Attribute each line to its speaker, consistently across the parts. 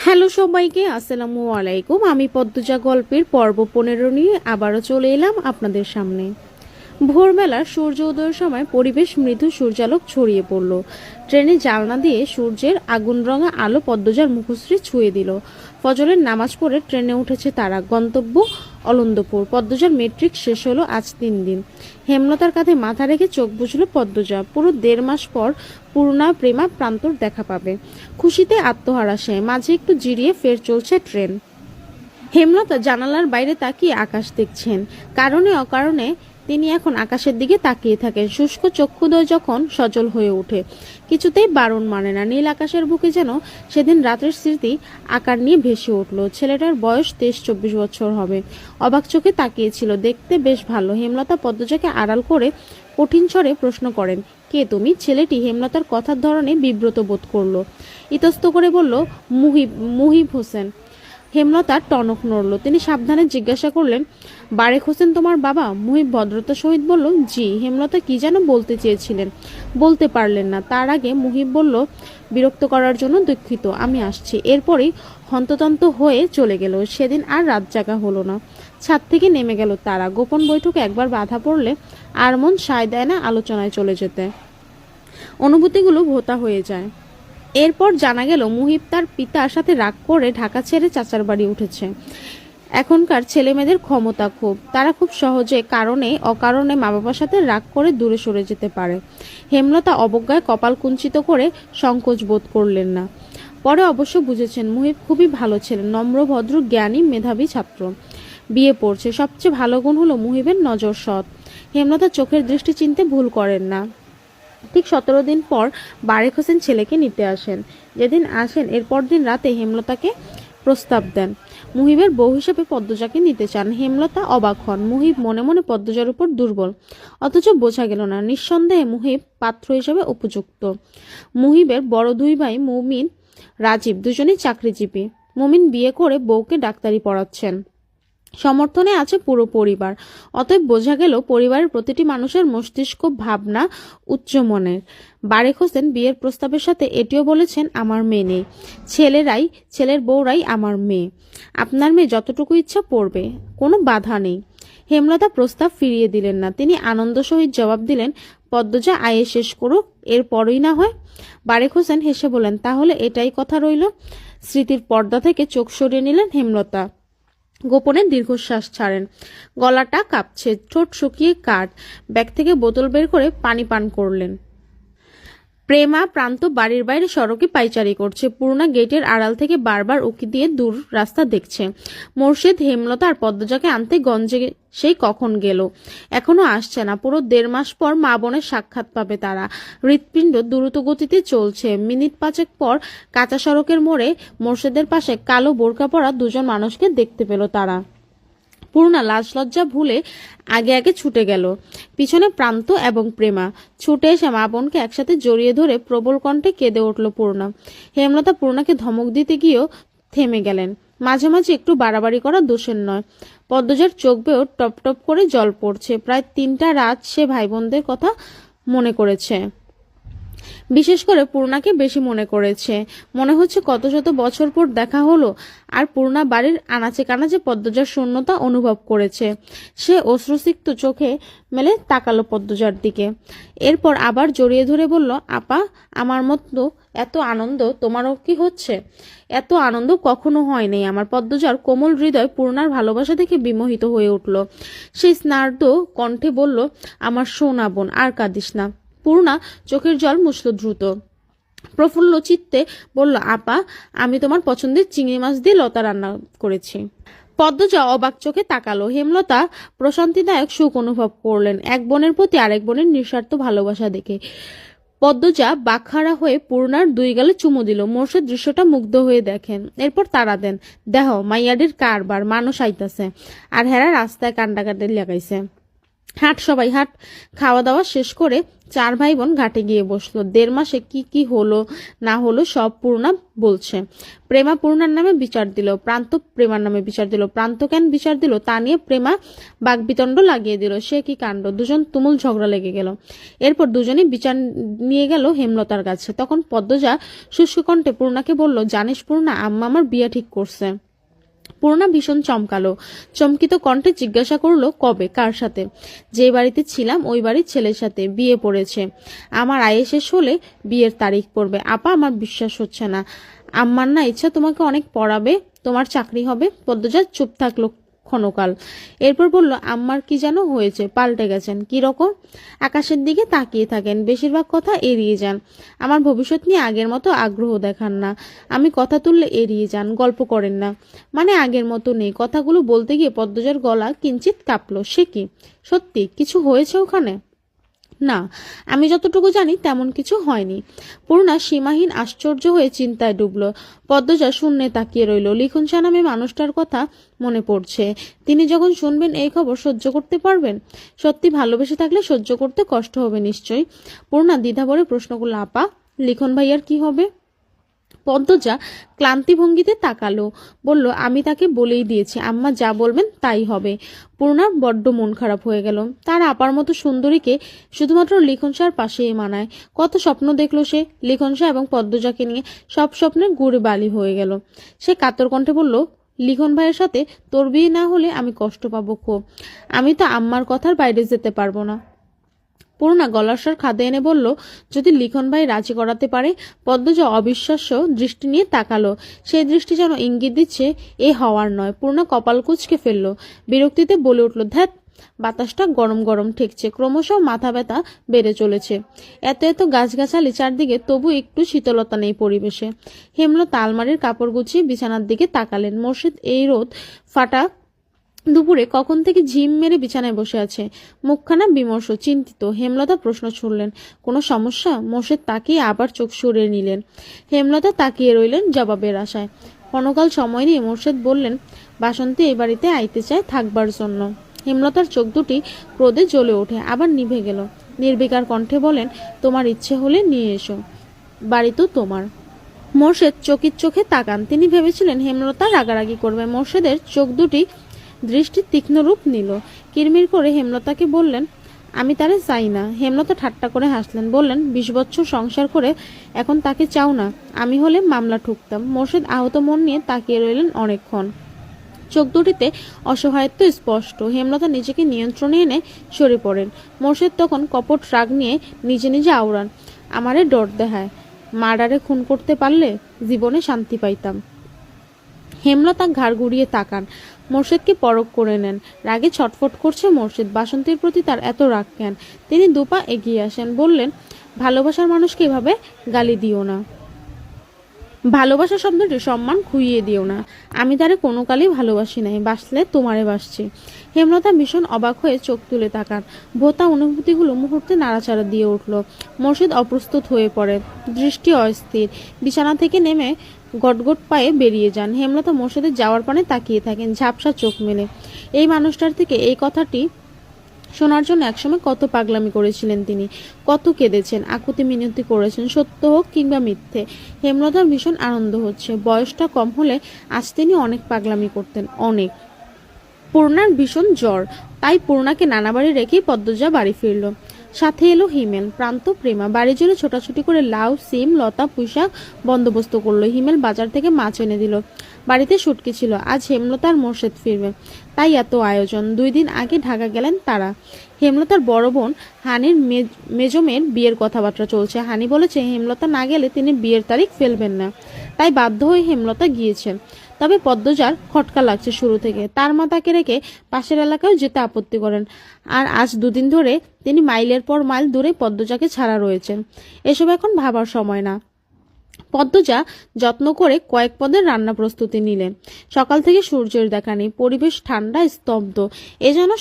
Speaker 1: Hello সবাইকে, আসসালামু আলাইকুম। আমি পদ্মজা গল্পের পর্ব 15 নিয়ে আবারও চলে এলাম আপনাদের সামনে। ভোরবেলা সূর্য উদয়ের সময় পরিবেশ মৃদু সূর্যালোক ছড়িয়ে পড়ল। ট্রেনের জানলা দিয়ে সূর্যের আগুন রঙা আলো পদ্মজার মুখশ্রী ছুঁয়ে দিল। ফজরের নামাজ পড়ে ট্রেনে উঠেছে তারা। গন্তব্য অলন্দপুর। পদ্মজার মেট্রিক শেষ হলো আজ 3 দিন। হেমলতার কাঁধে মাথা রেখে চোখ বুঝল পদ্মজা। পুরো 1.5 মাস পর পূর্ণা প্রেমা প্রান্তর দেখা পাবে। খুশিতে আত্মহারা সে। মাঝে একটু জিরিয়ে ফের চলছে ট্রেন। হেমলতা জানালার বাইরে তাকিয়ে আকাশ দেখছেন। কারণে অকারণে তিনি এখন আকাশের দিকে তাকিয়ে থাকেন। শুষ্ক চক্ষুদ্বয় যখন সজল হয়ে ওঠে, কিছুতেই বারণ মানে না। নীল আকাশের বুকে যেন সেদিন রাতের স্মৃতি আকার নিয়ে ভেসে উঠল। ছেলেটার বয়স 23-24 বছর হবে। অবাক চোখে তাকিয়েছিল। দেখতে বেশ ভালো। হেমলতা পদ্মজাকে আড়াল করে কঠিন স্বরে প্রশ্ন করেন, কে তুমি? ছেলেটি হেমলতার কথার ধরনে বিব্রত বোধ করলো। ইতস্ত করে বলল, মুহিব মুহিব হোসেন। হেমলতার টনক নড়ল। তিনি সাবধানে জিজ্ঞাসা করলেন, বারেক হোসেন তোমার বাবা? মুহিব ভদ্রতার সহিত বলল, জি। হেমলতা কি যেন বলতে চেয়েছিলেন, বলতে পারলেন না। তার আগে মুহিব বলল, বিরক্ত করার জন্য দুঃখিত, আমি আসছি। এরপরই হন্ততন্ত হয়ে চলে গেল। সেদিন আর রাত জাগা হলো না। ছাদ থেকে নেমে গেল তারা। গোপন বৈঠকে একবার বাধা পড়লে আর মন সায় দেয় না আলোচনায় চলে যেতে। অনুভূতিগুলো ভোঁতা হয়ে যায়। এরপর জানা গেল মুহিব তার পিতার সাথে রাগ করে ঢাকা ছেড়ে চাচার বাড়ি উঠেছে। এখনকার ছেলেমেয়েদের ক্ষমতা খুব, তারা খুব সহজে কারণে অকারণে মা বাবার সাথে রাগ করে দূরে সরে যেতে পারে। হেমলতা অবজ্ঞায় কপাল কুঞ্চিত করে সংকোচ বোধ করলেন না। পরে অবশ্য বুঝেছেন মুহিব খুবই ভালো ছেলে, নম্র, ভদ্র, জ্ঞানী, মেধাবী ছাত্র। বিয়ে পড়ছে। সবচেয়ে ভালো গুণ হলো মুহিবের নজর সৎ। হেমলতা চোখের দৃষ্টি চিনতে ভুল করেন না। ঠিক 17 দিন পর বারেক হোসেন ছেলেকে নিতে আসেন। যেদিন আসেন এরপর দিন রাতে হেমলতাকে প্রস্তাব দেন। মুহিবের বউ হিসেবে পদ্মজাকে নিতে চান। হেমলতা অবাক হন। মুহিব মনে মনে পদ্মজার উপর দুর্বল, অথচ বোঝা গেল না। নিঃসন্দেহে মুহিব পাত্র হিসেবে উপযুক্ত। মুহিবের বড় 2 ভাই মুমিন, রাজীব দুজনেই চাকরিজীবী। মুমিন বিয়ে করে বউকে ডাক্তারি পড়াচ্ছেন। সমর্থনে আছে পুরো পরিবার। অতএব বোঝা গেল পরিবারের প্রতিটি মানুষের মস্তিষ্ক ভাবনা উচ্চ মনের। বারেক হোসেন বিয়ের প্রস্তাবের সাথে এটিও বলেছেন, আমার মেয়ে নেই, ছেলের বউরাই আমার মেয়ে। আপনার মেয়ে যতটুকু ইচ্ছা পড়বে, কোনো বাধা নেই। হেমলতা প্রস্তাব ফিরিয়ে দিলেন না। তিনি আনন্দ সহিত জবাব দিলেন, পদ্মজা আয়ে শেষ করুক, এরপরই না হয়। বারেক হোসেন হেসে বলেন, তাহলে এটাই কথা রইল। স্মৃতির পর্দা থেকে চোখ সরিয়ে নিলেন হেমলতা। গোপনে দীর্ঘশ্বাস ছাড়েন। গলাটা কাঁপছে, ঠোঁট শুকিয়ে কাঠ। ব্যাগ থেকে বোতল বের করে পানি পান করলেন। প্রেমা প্রান্ত বাড়ির বাইরে সড়কে পাইচারি করছে। পূর্ণা গেটের আড়াল থেকে বারবার উকি দিয়ে দূর রাস্তা দেখছে। মোর্শেদ হেমলতা আর পদ্মজাকে আনতে গঞ্জে সেই কখন গেল, এখনো আসছে না। পুরো 1.5 মাস পর মা বোনের সাক্ষাৎ পাবে তারা। হৃৎপিণ্ড দ্রুত গতিতে চলছে। মিনিট 5 পর কাঁচা সড়কের মোড়ে মোর্শেদের পাশে কালো বোরকা পরা 2জন মানুষকে দেখতে পেল তারা। পূর্ণা লাজ লজ্জা ভুলে আগে আগে ছুটে গেল। পিছনে প্রান্ত এবং প্রেমা। ছুটে এসে মা বোনকে একসাথে জড়িয়ে ধরে প্রবল কণ্ঠে কেঁদে উঠল পূর্ণা। হেমলতা পূর্ণাকে ধমক দিতে গিয়েও থেমে গেলেন। মাঝে মাঝে একটু বাড়াবাড়ি করা দোষের নয়। পদ্মজার চোখ বেয়েও টপ টপ করে জল পড়ছে। প্রায় 3টা রাত সে ভাই বোনদের কথা মনে করেছে। বিশেষ করে পূর্ণাকে বেশি মনে করেছে। মনে হচ্ছে কত শত বছর পর দেখা হলো। আর পূর্ণা বাড়ির আনাচে কানাচে পদ্মজার শূন্যতা অনুভব করেছে। সে অশ্রুসিক্ত চোখে মেলে তাকালো পদ্মজার দিকে। এরপর আবার জড়িয়ে ধরে বলল, আপা, আমার মতো এত আনন্দ তোমারও কি হচ্ছে? এত আনন্দ কখনো হয়নি আমার। পদ্মজার কোমল হৃদয় পূর্ণার ভালোবাসা দেখে বিমোহিত হয়ে উঠল। সেই স্নার্দ কণ্ঠে বলল, আমার সোনা বোন, আর কাঁদিস না। পূর্ণা চোখের জল মুছল দ্রুত। প্রফুল্ল চিত্তে বলল, আপা, আমি তোমার পছন্দের চিংড়ি মাছ দিয়ে লতা রান্না করেছি। পদ্মজা অবাক চোখে তাকালো। হেমলতা প্রশান্তিদায়ক সুখ অনুভব করলেন এক বোনের প্রতি আরেক বোনের নিঃস্বার্থ ভালোবাসা দেখে। পদ্মজা বাকহারা হয়ে পূর্ণার 2 গালে চুমু দিল। মোর্শেদ দৃশ্যটা মুগ্ধ হয়ে দেখেন। এরপর তারা দেন, দেহ মাইয়াডির কারবার, মানুষ আইতাছে আর হেরা রাস্তায় কান্ডাকাটি লাগাইছে। হাট সবাই হাট। খাওয়া দাওয়া শেষ করে চার ভাই বোন ঘাটে গিয়ে বসলো। 1.5 মাসে কি কি হলো না হলো সব পূর্ণা বলছে। প্রেমা পূর্ণার নামে বিচার দিল, প্রান্ত প্রেমার নামে বিচার দিল, প্রান্ত কেন বিচার দিল তা নিয়ে প্রেমা বাগবিতণ্ড লাগিয়ে দিল। সে কি কাণ্ড! দুজন তুমুল ঝগড়া লেগে গেল। এরপর দুজনেই বিচার নিয়ে গেল হেমলতার কাছে। তখন পদ্মজা শুষ্ক কণ্ঠে পূর্ণাকে বলল, জানিস পূর্ণা, আম্মা আমার বিয়ে ঠিক করছে। পূর্ণা ভীষণ চমকালো। চমকিত কণ্ঠে জিজ্ঞাসা করলো, কবে, কার সাথে? যে বাড়িতে ছিলাম ওই বাড়ির ছেলের সাথে বিয়ে পড়েছে। আমার আয়ে শেষ হলে বিয়ের তারিখ পড়বে। আপা, আমার বিশ্বাস হচ্ছে না। আম্মার না ইচ্ছা তোমাকে অনেক পড়াবে, তোমার চাকরি হবে। পদ্মজা চুপ থাকলো ক্ষণকাল। এরপর বলল, আম্মার কি যেন হয়েছে, পাল্টে গেছেন। কি রকম? আকাশের দিকে তাকিয়ে থাকেন, বেশিরভাগ কথা এড়িয়ে যান। আমার ভবিষ্যৎ নিয়ে আগের মতো আগ্রহ দেখান না। আমি কথা তুললে এড়িয়ে যান, গল্প করেন না। মানে আগের মতো নেই। কথাগুলো বলতে গিয়ে পদ্মজার গলা কিঞ্চিত কাঁপলো। সে কি, সত্যি কিছু হয়েছে ওখানে? না, আমি যতটুকু জানি তেমন কিছু হয়নি। পূর্ণা সীমাহীন আশ্চর্য হয়ে চিন্তায় ডুবল। পদ্মজা শূন্যে তাকিয়ে রইল। লিখন শাহ নামে মানুষটার কথা মনে পড়ছে। তিনি যখন শুনবেন এই খবর সহ্য করতে পারবেন? সত্যি ভালোবেসে থাকলে সহ্য করতে কষ্ট হবে নিশ্চয়ই। পূর্ণা দ্বিধা ভরে প্রশ্ন করল, আপা, লিখন ভাইয়ার কি হবে? পদ্মজা ক্লান্তি ভঙ্গিতে তাকালো, বলল, আমি তাকে বলেই দিয়েছি আম্মা যা বলবেন তাই হবে। পূর্ণার বড্ড মন খারাপ হয়ে গেল। তার আপার মতো সুন্দরীকে শুধুমাত্র লিখন শাহর পাশেই মানায়। কত স্বপ্ন দেখলো সে লিখন শাহ এবং পদ্মজাকে নিয়ে। সব স্বপ্নের গুড়ে বালি হয়ে গেল। সে কাতর কণ্ঠে বলল, লিখন ভাইয়ের সাথে তোর বিয়ে না হলে আমি কষ্ট পাবো খুব। আমি তো আম্মার কথার বাইরে যেতে পারবো না। পূর্ণা গলার স্বর খাদে এনে বলল, যদি লিখন ভাই রাজি করাতে পারে? পদ্মজা অবিশ্বাস্য দৃষ্টি নিয়ে তাকালো। সেই দৃষ্টি যেন ইঙ্গিত দিচ্ছে এ হওয়ার নয়। পূর্ণা কপাল কুঁচকে ফেলল। বিরক্তিতে বলে উঠল, ধ্যাৎ, বাতাসটা গরম গরম ঠেকছে, ক্রমশ মাথা ব্যথা বেড়ে চলেছে। এত এত গাছগাছালি চারদিকে, তবু একটু শীতলতা নেই পরিবেশে। হেমলতা আলমারির কাপড় গুছিয়ে বিছানার দিকে তাকালেন। মোর্শেদ এই রোদ ফাটা দুপুরে কখন থেকে ঝিম মেরে বিছানায় বসে আছে, মুখখানা বিমর্ষ, চিন্তিত। হেমলতা প্রশ্ন ছুড়লেন, কোনো সমস্যা? মোর্শেদ তাকিয়ে আবার চোখ সরিয়ে নিলেন। হেমলতা তাকিয়ে রইলেন জবাবের আশায়। ক্ষণকাল সময় নিয়ে মোর্শেদ বললেন, বাসন্তী এই বাড়িতে আইতে চায় থাকবার জন্য। হেমলতার চোখ দুটি ক্রোধে জ্বলে ওঠে, আবার নিভে গেল। নির্বিকার কণ্ঠে বলেন, তোমার ইচ্ছে হলে নিয়ে এসো, বাড়ি তো তোমার। মোর্শেদ চকিত চোখে তাকান। তিনি ভেবেছিলেন হেমলতা রাগারাগি করবে। মোর্শেদের চোখ দুটি দৃষ্টির তীক্ষ্ণ রূপ নিল। কিরমির করে হেমলতাকে বললেন, আমি তারে চাই না। হেমলতা ঠাট্টা করে হাসলেন, বললেন, 20 বছর সংসার করে এখন তাকে চাও না? আমি হলে মামলা ঠুকতাম। মোর্শেদ আহত মন নিয়ে তাকিয়ে রইলেন অনেকক্ষণ। চোখ দুটিতে অসহায়ত্ব স্পষ্ট। হেমলতা নিজেকে নিয়ন্ত্রণে এনে সরে পড়েন। মোর্শেদ তখন কপট রাগ নিয়ে নিজে নিজে আওড়ান, আমারে ডর দেখায়, মার্ডারে খুন করতে পারলে জীবনে শান্তি পাইতাম। হেমলতা ঘাড় ঘুরিয়ে তাকান, মোর্শেদকে পরখ করে নেন। রাগে ছটফট করছে মোর্শেদ। বাসন্তীর প্রতি তার এত রাগ কেন? তিনি দুপা এগিয়ে আসেন, বললেন, ভালোবাসার মানুষকে এভাবে গালি দিও না। ভালোবাসা শব্দটি সম্মান খুইয়ে দিও না। আমি তারে কোনো কালেই ভালোবাসি নাই, বাসলে তোমারে বাসছি। হেমলতা ভীষণ অবাক হয়ে চোখ তুলে তাকান। ভোতা অনুভূতিগুলো মুহূর্তে নাড়াচাড়া দিয়ে উঠল। মোর্শেদ অপ্রস্তুত হয়ে পড়ে, দৃষ্টি অস্থির। বিছানা থেকে নেমে গটগট পায়ে বেরিয়ে যান। হেমলতা মোর্শেদের যাওয়ার পানে তাকিয়ে থাকেন, ঝাপসা চোখ মেলে। এই মানুষটার থেকে এই কথাটি শোনার জন্য একসময় কত পাগলামি করেছিলেন তিনি, কত কেঁদেছেন, আকুতি মিনতি করেছেন, সত্য হোক কিংবা মিথ্যে। হেমলতার ভীষণ আনন্দ হচ্ছে। বয়সটা কম হলে আজ তিনি অনেক পাগলামি করতেন, অনেক। পূর্ণার ভীষণ জ্বর, তাই পূর্ণাকে নানা বাড়ি রেখেই পদ্মজা বাড়ি ফিরল। সাথে এলো হিমেল, প্রান্ত, প্রেমা। বাড়ি জুড়ে ছোটাছুটি করে লাউ, সিম, লতা, পুঁইশাক বন্দোবস্ত করলো। হিমেল বাজার থেকে মাছ এনে দিল। বাড়িতে শুটকি ছিল। আজ হেমলতা আর মোর্শেদ ফিরবে, তাই এত আয়োজন। 2 দিন আগে ঢাকা গেলেন তারা। হেমলতার বড় বোন হানির মেজো মেয়ের বিয়ের কথাবার্তা চলছে। হানি বলেছে হেমলতা না গেলে তিনি বিয়ের তারিখ ফেলবেন না, তাই বাধ্য হয়ে হেমলতা গিয়েছেন। তবে পদ্মজার খটকা লাগছে শুরু থেকে। তার মা তাকে রেখে পাশের এলাকায় যেতে আপত্তি করেন, আর আজ 2 দিন ধরে তিনি মাইলের পর মাইল দূরে পদ্মজাকে ছাড়া রয়েছেন। এসব এখন ভাবার সময় না। পদ্মজা যত্ন করে কয়েক পদের রান্না প্রস্তুতি নিলেন। সকাল থেকে সূর্যের দেখা নেই, পরিবেশ ঠান্ডা, স্তব্ধ, এ যেন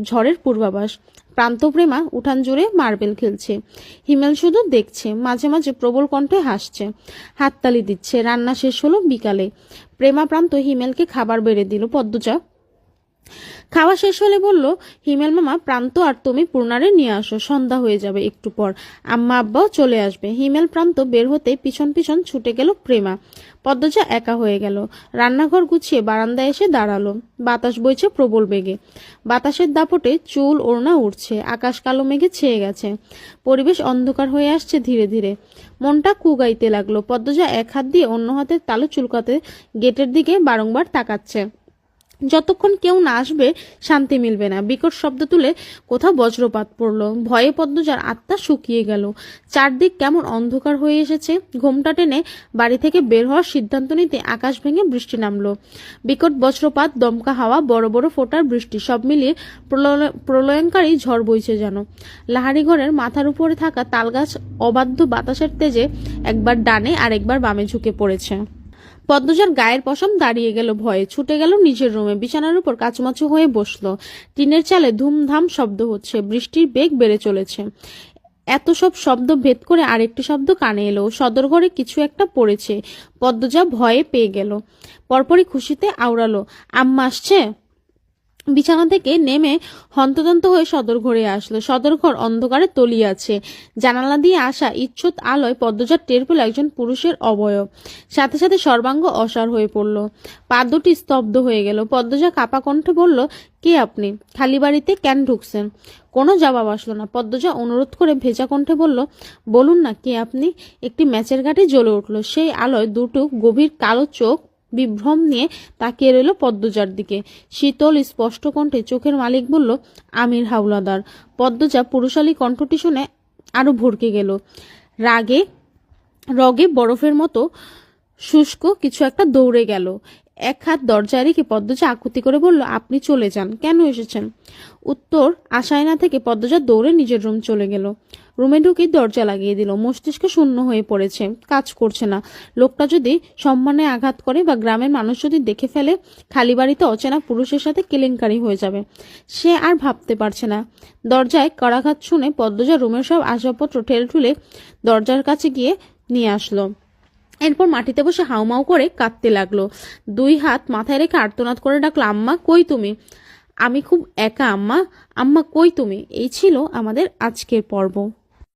Speaker 1: ঝড়ের পূর্বাভাস। প্রান্তপ্রেমা উঠান জুড়ে মার্বেল খেলছে। হিমেল শুধু দেখছে, মাঝে মাঝে প্রবল কণ্ঠে হাসছে, হাততালি দিচ্ছে। রান্না শেষ হলো বিকালে। প্রেমা প্রান্ত হিমেলকে খাবার বেড়ে দিল। পদ্মজা খাওয়া শেষ হলে বলল, হিমেল মামা, প্রান্ত আর তুমি পূর্ণারে নিয়ে আসো, সন্ধ্যা হয়ে যাবে একটু পর, আম্মা আব্বাও চলে আসবে। হিমেল প্রান্ত বের হতেই পিছন পিছন ছুটে গেল প্রেমা। পদ্মজা একা হয়ে গেল। রান্নাঘর গুছিয়ে বারান্দায় এসে দাঁড়ালো। বাতাস বইছে প্রবল বেগে। বাতাসের দাপটে চুল ওড়না উঠছে, আকাশ কালো মেঘে ছেয়ে গেছে, পরিবেশ অন্ধকার হয়ে আসছে ধীরে ধীরে। মনটা কুগাইতে লাগলো। পদ্মজা এক হাত দিয়ে অন্য হাতের তালু চুলকাতে গেটের দিকে বারংবার তাকাচ্ছে। যতক্ষণ কেউ না আসবে শান্তি মিলবে না। বিকট শব্দ তুলে কোথাও বজ্রপাত পড়লো। ভয়ে পদ্মজার আত্মা শুকিয়ে গেল। চারদিক কেমন অন্ধকার হয়ে এসেছে। ঘোমটা টেনে বাড়ি থেকে বের হওয়ার সিদ্ধান্ত নিতে আকাশ ভেঙে বৃষ্টি নামলো। বিকট বজ্রপাত, দমকা হাওয়া, বড় বড় ফোঁটার বৃষ্টি, সব মিলিয়ে প্রলয়ঙ্কারী ঝড় বইছে যেন। লাহারি ঘরের মাথার উপরে থাকা তালগাছ অবাধ্য বাতাসের তেজে একবার ডানে আর একবার বামে ঝুঁকে পড়েছে। পদ্মজার গায়ের পশম দাঁড়িয়ে গেল। ভয়ে ছুটে গেল নিজের রুমে। বিছানার উপর কাচুমাচু হয়ে বসলো। টিনের চালে ধুমধাম শব্দ হচ্ছে। বৃষ্টির বেগ বেড়ে চলেছে। এত সব শব্দ ভেদ করে আরেকটি শব্দ কানে এলো। সদর ঘরে কিছু একটা পড়েছে। পদ্মজা ভয়ে পেয়ে গেল। পরপরই খুশিতে আওড়ালো, আম্মা আসছে। বিছানা থেকে নেমে হন্তদন্ত হয়ে সদর ঘরে আসলো। সদর ঘর অন্ধকারে তলিয়ে আছে। জানালা দিয়ে আসা ইচ্ছুত আলোয় পদ্মজার টের পেল একজন পুরুষের অবয়ব। সাথে সাথে সর্বাঙ্গ অসাড় হয়ে পড়ল। পা দুটি স্তব্ধ হয়ে গেল। পদ্মজা কাপা কণ্ঠে বলল, কে আপনি? খালি বাড়িতে কেন ঢুকছেন? কোনো জবাব আসলো না। পদ্মজা অনুরোধ করে ভেজা কণ্ঠে বলল, বলুন না কে আপনি। একটি ম্যাচের ঘাটে জ্বলে উঠল। সেই আলোয় দুটো গভীর কালো চোখ বিভ্রম নিয়ে তাকিয়ে রইল পদ্মজার দিকে। শীতল স্পষ্ট কণ্ঠে চোখের মালিক বলল, আমির হাওলাদার। পদ্মজা পুরুষালী কণ্ঠটি শুনে আরো ভড়কে গেল। রগে বরফের মতো শুষ্ক কিছু একটা দৌড়ে গেল। এক হাত দরজায় রেখে পদ্মজা আকুতি করে বলল, আপনি চলে যান। কেন এসেছেন? উত্তর আশায় না থেকে পদ্মজা দৌড়ে নিজের রুম চলে গেল। রুমে ঢুকে দরজা লাগিয়ে দিল। মস্তিষ্ক শূন্য হয়ে পড়েছে, কাজ করছে না। লোকটা যদি সম্মানে আঘাত করে বা গ্রামের মানুষ যদি দেখে ফেলে, খালি বাড়িতে অচেনা পুরুষের সাথে কেলেঙ্কারি হয়ে যাবে। সে আর ভাবতে পারছে না। দরজায় কড়াঘাত শুনে পদ্মজা রুমের সব আসবাবপত্র ঠেলে ঠুলে দরজার কাছে গিয়ে নিয়ে আসলো। এরপর মাটিতে বসে হাউমাউ করে কাঁদতে লাগলো। দুই হাত মাথায় রেখে আর্তনাদ করে ডাকলো, আম্মা কই তুমি? আমি খুব একা আম্মা। আম্মা কই তুমি? এই ছিল আমাদের আজকের পর্ব।